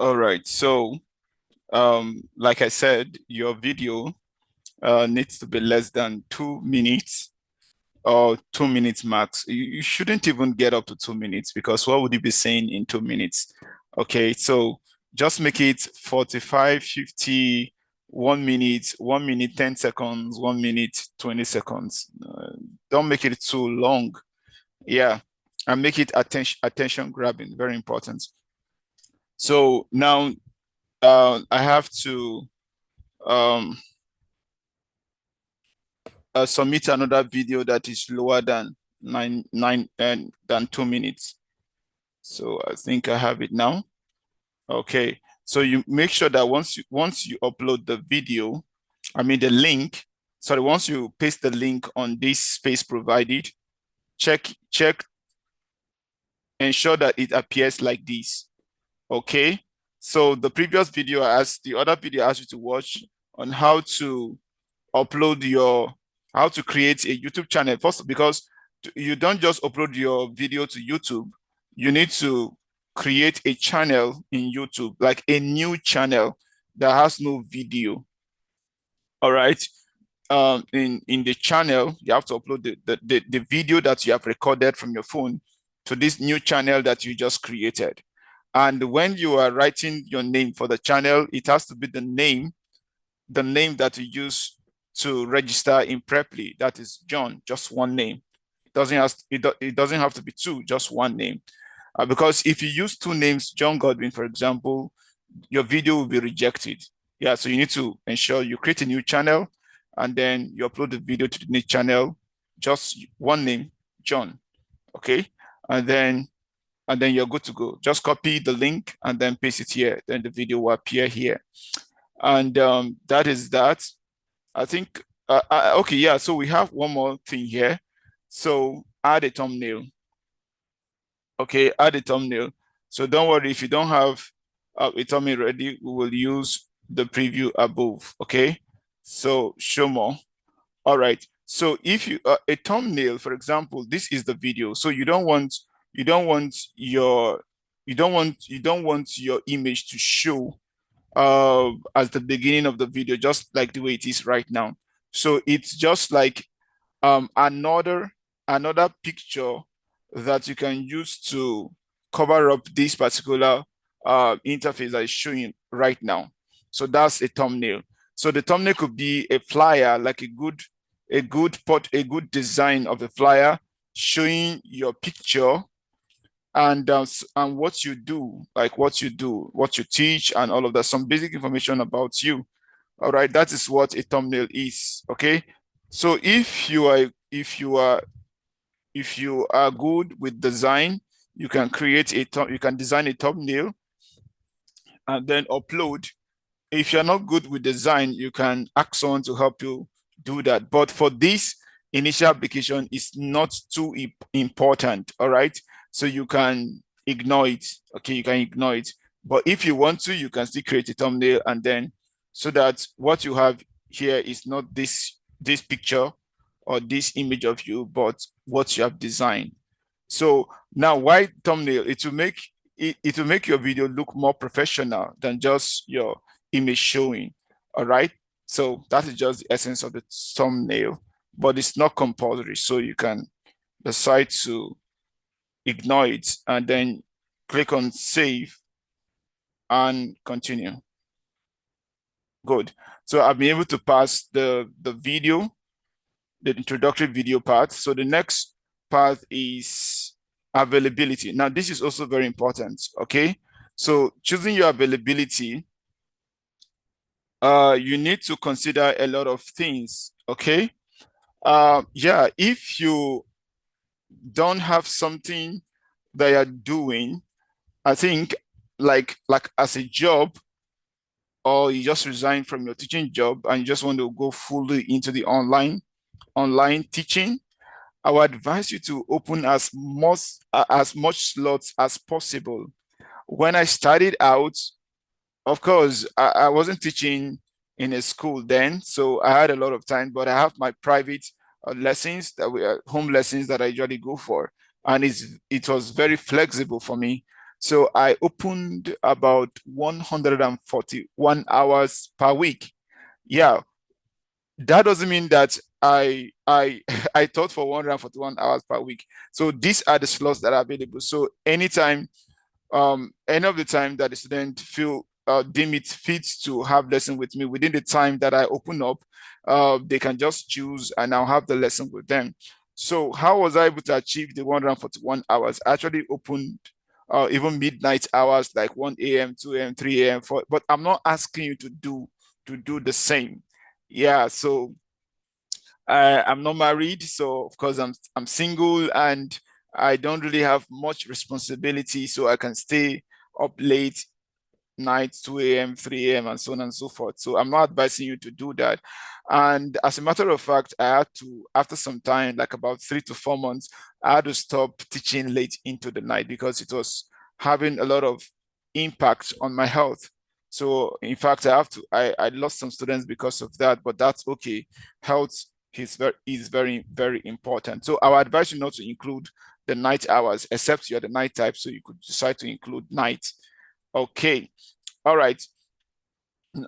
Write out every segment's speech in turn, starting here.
All right. So, like I said, your video needs to be less than 2 minutes or 2 minutes max. You shouldn't even get up to 2 minutes because what would you be saying in 2 minutes? Okay. So just make it 45, 50, 1 minute, 1 minute, 10 seconds, 1 minute, 20 seconds. Don't make it too long. Yeah. And make it attention grabbing. Very important. So now I have to um, submit another video that is lower than than 2 minutes. So I think I have it now. Okay. So you make sure that once you upload the video, I mean the link. Sorry, once you paste the link on this space provided, check, ensure that it appears like this. Okay. So the previous video the other video I asked you to watch on how to upload how to create a YouTube channel first, because you don't just upload your video to YouTube. You need to create a channel in YouTube, like a new channel that has no video. All right. In the channel, you have to upload the video that you have recorded from your phone to this new channel that you just created. And when you are writing your name for the channel, it has to be the name that you use to register in Preply. That is John, just one name. It doesn't have to be two, just one name. Because if you use two names, John Godwin, for example, your video will be rejected. Yeah, so you need to ensure you create a new channel and then you upload the video to the new channel, just one name, John. Okay, and then you're good to go. Just copy the link and then paste it here. Then the video will appear here. And that is that. I think, okay, yeah, so we have one more thing here. So add a thumbnail. Okay, add a thumbnail. So don't worry, if you don't have a thumbnail ready, we will use the preview above, okay? So show more. All right, so if you, a thumbnail, for example, this is the video. So you don't want your image to show as the beginning of the video, just like the way it is right now. So it's just like another picture that you can use to cover up this particular interface that is showing right now. So that's a thumbnail. So the thumbnail could be a flyer, like a good design of a flyer showing your picture and what you do, like what you do, what you teach, and all of that, some basic information about you. All right, that is what a thumbnail is. Okay, so if you are good with design, you can design a thumbnail and then upload. If you're not good with design, you can ask someone to help you do that. But for this initial application, it's not too important. All right, so you can ignore it. Okay, you can ignore it. But if you want to, you can still create a thumbnail, and then so that what you have here is not this picture or this image of you, but what you have designed. So now, why thumbnail? It will make your video look more professional than just your image showing. All right. So that is just the essence of the thumbnail, but it's not compulsory. So you can decide to ignore it and then click on save and continue. Good. So I've been able to pass the video, the introductory video part. So the next part is availability. Now, this is also very important. Okay. So choosing your availability, you need to consider a lot of things. Okay. Yeah, if you don't have something that you're doing, I think like as a job, or you just resign from your teaching job and you just want to go fully into the online teaching, I would advise you to open as much slots as possible. When I started out, of course, I wasn't teaching in a school then, so I had a lot of time, but I have my private lessons that were home lessons that I usually go for. And it was very flexible for me. So I opened about 141 hours per week. Yeah, that doesn't mean that I I taught for 141 hours per week. So these are the slots that are available. So anytime, any of the time that the student feel deem it fit to have lesson with me within the time that I open up, they can just choose and I'll have the lesson with them. So how was I able to achieve the 141 hours? I actually opened even midnight hours like 1 a.m., 2 a.m., 3 a.m. for, but I'm not asking you to do the same. Yeah, so I'm not married, so of course I'm single and I don't really have much responsibility, so I can stay up late night, 2 a.m., 3 a.m., and so on and so forth. So I'm not advising you to do that. And as a matter of fact, I had to, after some time, like about 3 to 4 months, I had to stop teaching late into the night because it was having a lot of impact on my health. So in fact, I lost some students because of that, but that's okay. Health is very important. So I would advise you not to include the night hours, except you're the night type, so you could decide to include night. Okay. All right.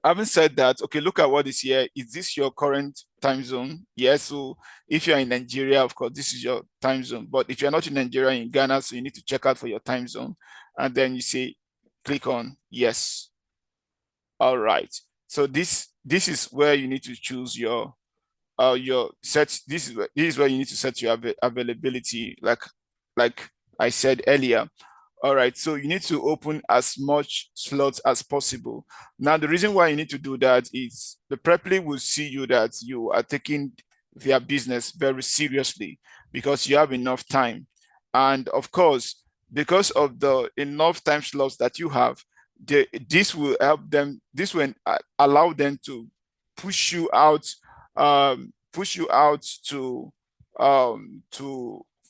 Having said that, okay, look at what is here. Is this your current time zone? Yes. So if you're in Nigeria, of course, this is your time zone. But if you're not in Nigeria, in Ghana, so you need to check out for your time zone. And then you say, click on yes. All right. So this is where you need to choose your set. This is where you need to set your availability, like I said earlier. All right, so you need to open as much slots as possible. Now, the reason why you need to do that is the preply will see you that you are taking their business very seriously because you have enough time. And of course, because of the enough time slots that you have, this will help them, this will allow them to push you out, push you out to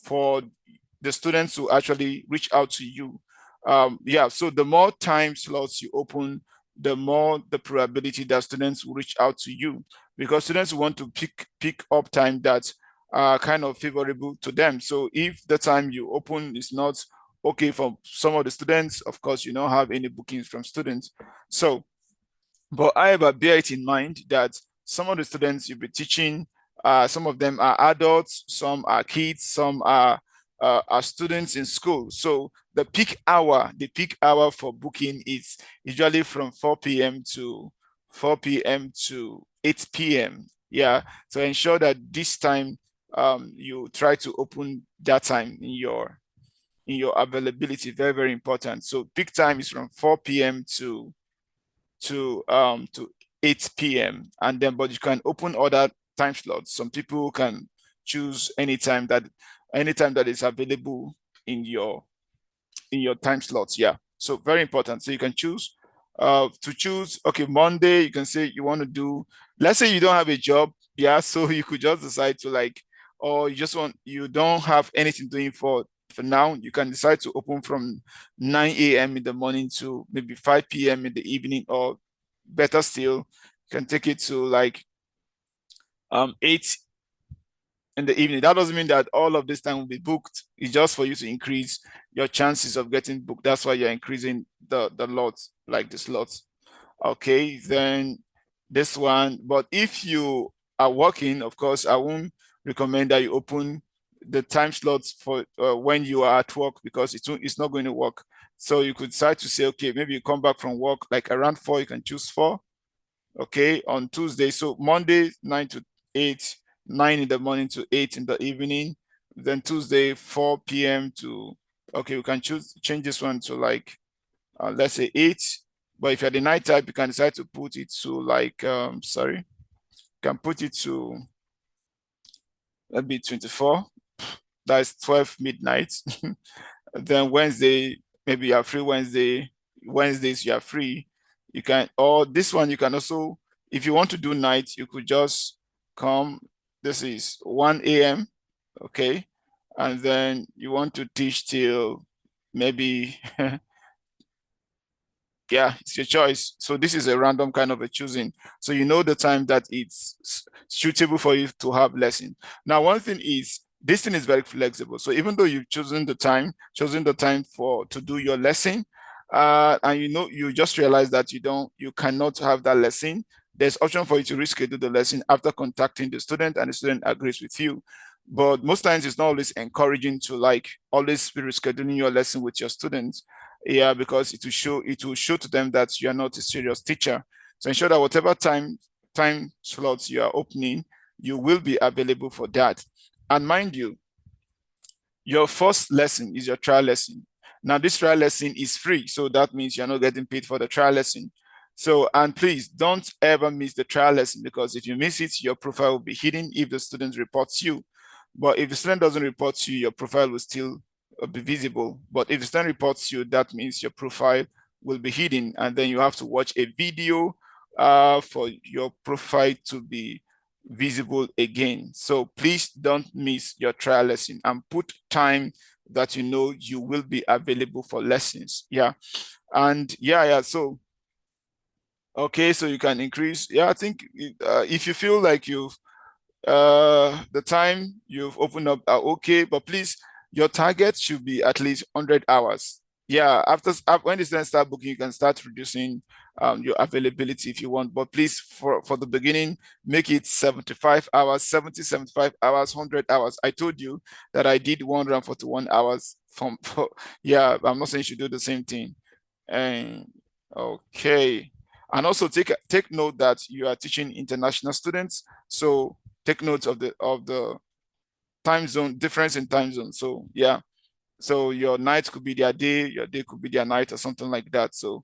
for the students to actually reach out to you. Yeah, so the more time slots you open, the more the probability that students will reach out to you because students want to pick up time that are kind of favorable to them. So if the time you open is not okay for some of the students, of course, you don't have any bookings from students. So but however, bear it in mind that some of the students you'll be teaching, some of them are adults, some are kids, some are students in school. So the peak hour for booking is usually from 4 p.m. to 4 p.m. to 8 p.m. Yeah. So ensure that this time you try to open that time in your availability. Very, very important. So peak time is from 4 p.m. to 8 p.m. and then but you can open other time slots. Some people can choose anytime that is available in your time slots. Yeah. So very important. So you can choose to choose, okay, Monday, you can say you want to do, let's say you don't have a job. Yeah. So you could just decide to like, or you don't have anything doing for now, you can decide to open from 9 a.m. in the morning to maybe 5 p.m. in the evening, or better still, you can take it to like 8 in the evening. That doesn't mean that all of this time will be booked. It's just for you to increase your chances of getting booked. That's why you're increasing the lots, like the slots. Okay, then this one. But if you are working, of course, I won't recommend that you open the time slots for when you are at work because it's not going to work. So you could decide to say, okay, maybe you come back from work like around 4, you can choose 4, okay, on Tuesday. So Monday, 9 to 8, 9 in the morning to 8 in the evening. Then Tuesday, 4 p.m. to, okay, we can change this one to like, let's say 8. But if you're the night type, you can decide to put it to like, sorry, you can put it to, that'd be 24. That's 12 midnight. Then Wednesday, maybe you are free Wednesday. Wednesdays you are free. You can, or this one you can also, if you want to do night, you could just come. This is 1 a.m. Okay. And then you want to teach till maybe yeah, it's your choice. So this is a random kind of a choosing. So you know the time that it's suitable for you to have lesson. Now, one thing is this thing is very flexible. So even though you've chosen the time to do your lesson, and you just realize that you cannot have that lesson, there's option for you to reschedule the lesson after contacting the student and the student agrees with you. But most times it's not always encouraging to like always be rescheduling your lesson with your students. Yeah, because it will show to them that you are not a serious teacher. So ensure that whatever time slots you are opening, you will be available for that. And mind you, your first lesson is your trial lesson. Now, this trial lesson is free, so that means you're not getting paid for the trial lesson. So, and please don't ever miss the trial lesson, because if you miss it, your profile will be hidden if the student reports you. But if the student doesn't report you, your profile will still be visible. But if the student reports you, that means your profile will be hidden, and then you have to watch a video for your profile to be visible again. So please don't miss your trial lesson and put time that you know you will be available for lessons. Yeah. And so okay, so you can increase. Yeah, I think if you feel like you've the time you've opened up are okay, but please, your target should be at least 100 hours. Yeah, when the students start booking, you can start reducing your availability if you want, but please, for the beginning, make it 75 hours, 75 hours, 100 hours. I told you that I did 141 hours yeah, I'm not saying you should do the same thing. And okay. And also take note that you are teaching international students, so take note of the time zone difference in time zone. So yeah, so your night could be their day, your day could be their night, or something like that. So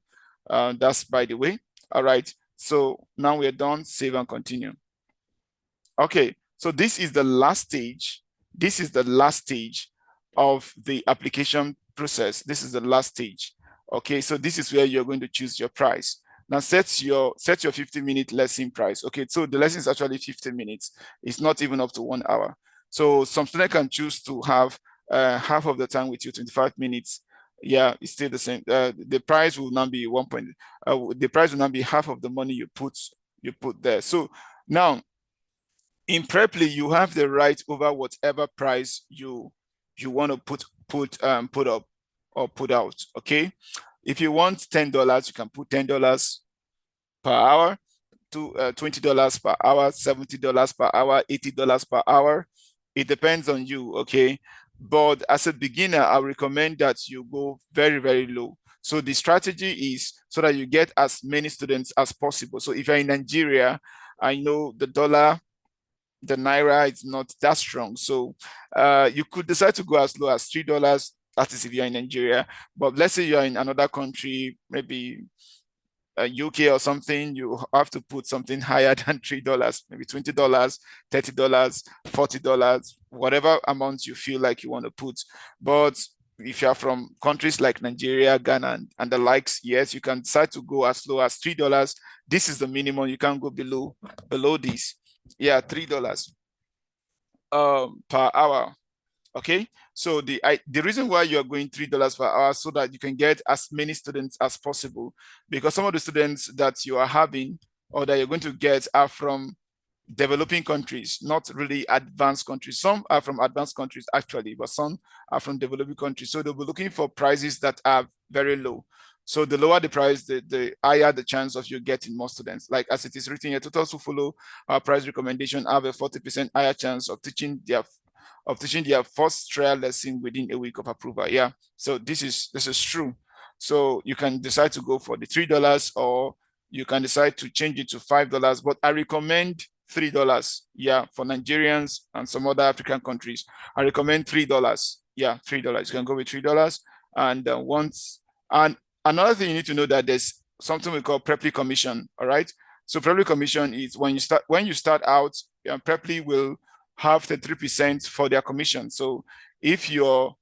that's by the way. All right, so now we're done. Save and continue. Okay, so this is the last stage. This is the last stage of the application process. This is the last stage. Okay, so this is where you're going to choose your price. Now set your 50-minute lesson price. Okay, so the lesson is actually 50 minutes. It's not even up to 1 hour. So some student can choose to have half of the time with you, 25 minutes. Yeah, it's still the same. The price will not be the price will not be half of the money you put there. So now in Preply, you have the right over whatever price you want to put up or put out. Okay, if you want $10, you can put $10 per hour, to $20 per hour, $70 per hour, $80 per hour. It depends on you. Okay, but as a beginner, I recommend that you go very, very low. So the strategy is so that you get as many students as possible. So if you're in Nigeria, I know the naira is not that strong. So you could decide to go as low as $3. That is if you're in Nigeria. But let's say you're in another country, maybe UK or something, you have to put something higher than $3, maybe $20, $30, $40, whatever amount you feel like you want to put. But if you're from countries like Nigeria, Ghana, and the likes, yes, you can decide to go as low as $3. This is the minimum. You can't go below this. Yeah, $3 per hour. Okay, so the reason why you're going $3 per hour, so that you can get as many students as possible, because some of the students that you are having or that you're going to get are from developing countries, not really advanced countries. Some are from advanced countries actually, but some are from developing countries. So they'll be looking for prices that are very low. So the lower the price, the higher the chance of you getting more students. Like as it is written here, tutors who follow our price recommendation have a 40% higher chance of teaching their first trial lesson within a week of approval. Yeah, so this is true. So you can decide to go for the $3, or you can decide to change it to $5, but I recommend $3. Yeah, for Nigerians and some other African countries, I recommend $3. Yeah, $3. You can go with $3. And another thing you need to know, that there's something we call Preply commission. All right, so Preply commission is when you start out, Preply will have 33% for their commission. So if your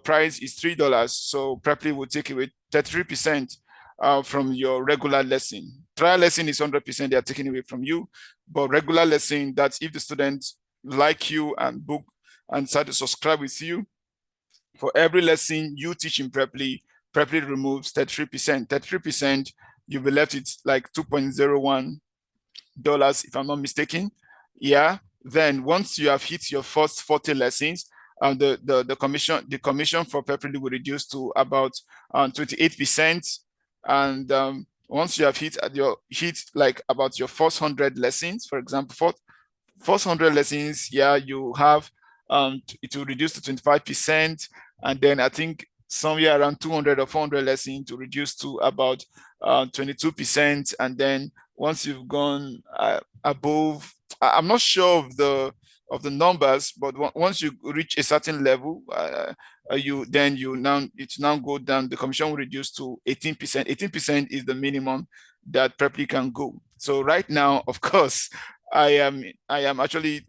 price is $3, so Preply will take away 33% from your regular lesson. Trial lesson is 100%, they are taking away from you, but regular lesson, that's if the students like you and book and start to subscribe with you, for every lesson you teach in Preply removes 33%. 33%, you'll be left with like $2.01, if I'm not mistaken. Yeah, Then once you have hit your first 40 lessons, the commission for Preply will reduce to about 28%. And once you have hit like about your first 100 lessons, for example, first 100 lessons, yeah, you have it will reduce to 25%. And then I think somewhere around 200 or 400 lessons to reduce to about 22%. And then once you've gone above, I'm not sure of the numbers, but once you reach a certain level, it now go down. The commission will reduce to 18%. 18% is the minimum that Preply can go. So right now, of course, I am actually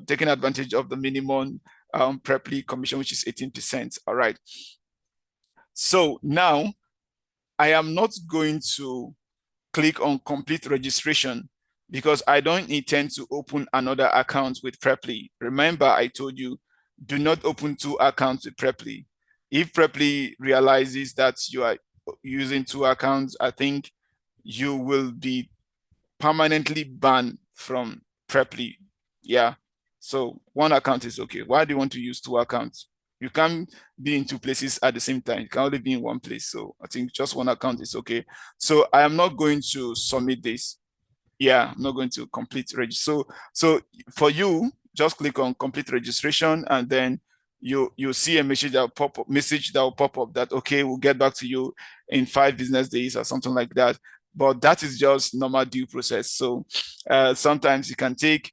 taking advantage of the minimum Preply commission, which is 18%. All right. So now I am not going to click on complete registration because I don't intend to open another account with Preply. Remember, I told you, do not open 2 accounts with Preply. If Preply realizes that you are using 2 accounts, I think you will be permanently banned from Preply. Yeah. So 1 account is okay. Why do you want to use 2 accounts? You can't be in 2 places at the same time. You can only be in 1 place. So I think just 1 account is okay. So I am not going to submit this. Yeah, I'm not going to complete registration. So for you, just click on complete registration, and then you see a message that will pop up that, okay, we'll get back to you in 5 business days or something like that. But that is just normal due process. So sometimes it can take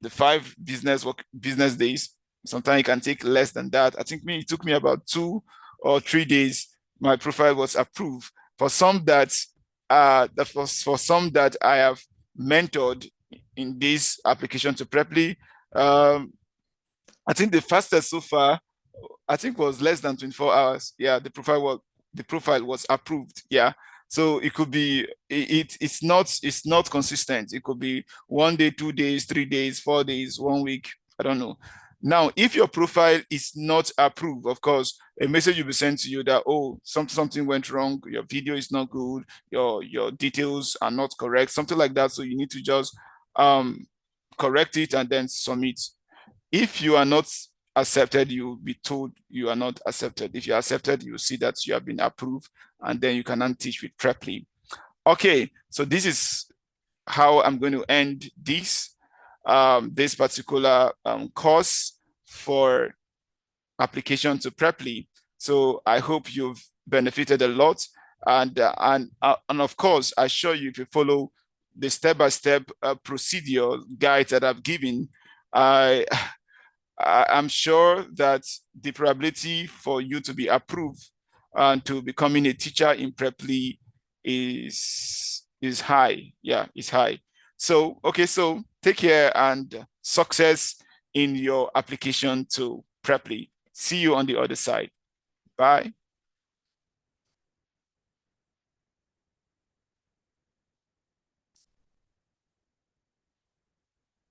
the 5 business days. Sometimes it can take less than that. I think it took me about 2 or 3 days. My profile was approved. For some that for some that I have mentored in this application to Preply, I think the fastest so far, I think, was less than 24 hours. Yeah, the profile was approved. Yeah. So it could be it's not consistent. It could be 1 day, 2 days, 3 days, 4 days, 1 week. I don't know. Now, if your profile is not approved, of course, a message will be sent to you that, oh, something went wrong, your video is not good, your details are not correct, something like that. So you need to just correct it and then submit. If you are not accepted, you'll be told you are not accepted. If you're accepted, you'll see that you have been approved, and then you can then teach with Preply. Okay, so this is how I'm going to end this particular course for application to Preply. So I hope you've benefited a lot, and of course, I assure you, if you follow the step-by-step procedure guide that I've given, I'm sure that the probability for you to be approved and to becoming a teacher in Preply is high. Yeah, it's high. So, okay, so take care and success in your application to Preply. See you on the other side. Bye.